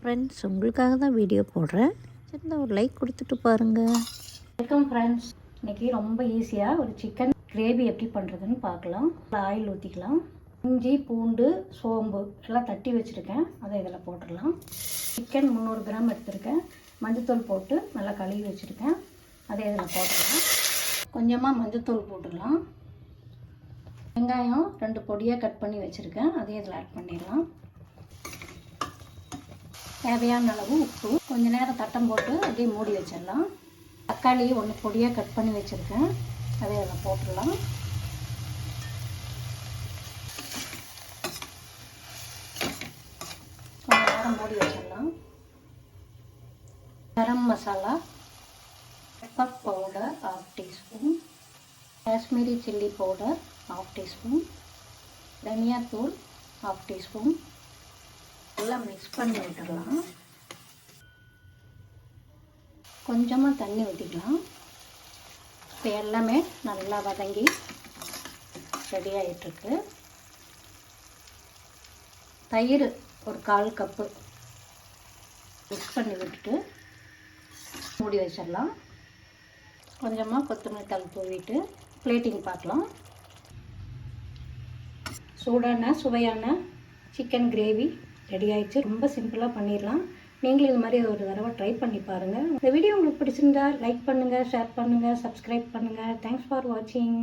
Friends, உங்களுக்காக தான் video போடுறேன். சின்ன ஒரு லைக் கொடுத்துட்டு பாருங்கள். Welcome friends. இன்றைக்கி ரொம்ப ஈஸியாக ஒரு சிக்கன் கிரேவி எப்படி பண்ணுறதுன்னு பார்க்கலாம். ஆயில் ஊற்றிக்கலாம். இஞ்சி, பூண்டு, சோம்பு எல்லாம் தட்டி வச்சுருக்கேன். அதை இதில் போட்டுடலாம். சிக்கன் 300 கிராம் எடுத்துருக்கேன். மஞ்சத்தூள் போட்டு நல்லா கழுவி வச்சுருக்கேன். அதை இதில் போட்டுடலாம். கொஞ்சமாக மஞ்சத்தூள் போட்டுடலாம். வெங்காயம் 2 பொடியாக கட் பண்ணி வச்சுருக்கேன். அதையும் இதில் ஆட் பண்ணிடலாம். தேவையான அளவு உப்பு. கொஞ்சம் நேரம் தட்டம் போட்டு அப்படியே மூடி வச்சிடலாம். தக்காளி 1 பொடியாக கட் பண்ணி வச்சுருக்கேன். அதை அதில் போட்டுடலாம். கொஞ்சம் நேரம் மூடி வச்சிடலாம். Garam masala, pepper powder 1/2 teaspoon, Kashmiri chilli powder 1/2 teaspoon, தனியாத்தூள் 1/2 டீஸ்பூன். எல்லாம் மிக்ஸ் பண்ணி விட்டுடலாம். கொஞ்சமாக தண்ணி ஊற்றிக்கலாம். இப்போ எல்லாமே நல்லா வதங்கி ரெடி ஆகிட்டுருக்கு. தயிர் ஒரு 1/4 கப்பு மிக்ஸ் பண்ணி விட்டுட்டு மூடி வச்சிடலாம். கொஞ்சமாக கொத்தமல்லி தழை தூவிட்டு பிளேட்டிங் பார்க்கலாம். சூடான சுவையான சிக்கன் கிரேவி ரெடி ஆயிடுச்சு. ரொம்ப சிம்பிளாக பண்ணிடலாம். நீங்களும் இது மாதிரி ஒரு தடவை ட்ரை பண்ணி பாருங்கள். இந்த வீடியோ உங்களுக்கு பிடிச்சிருந்தா லைக் பண்ணுங்கள், ஷேர் பண்ணுங்கள், சப்ஸ்கிரைப் பண்ணுங்கள். தேங்க்ஸ் ஃபார் வாட்சிங்.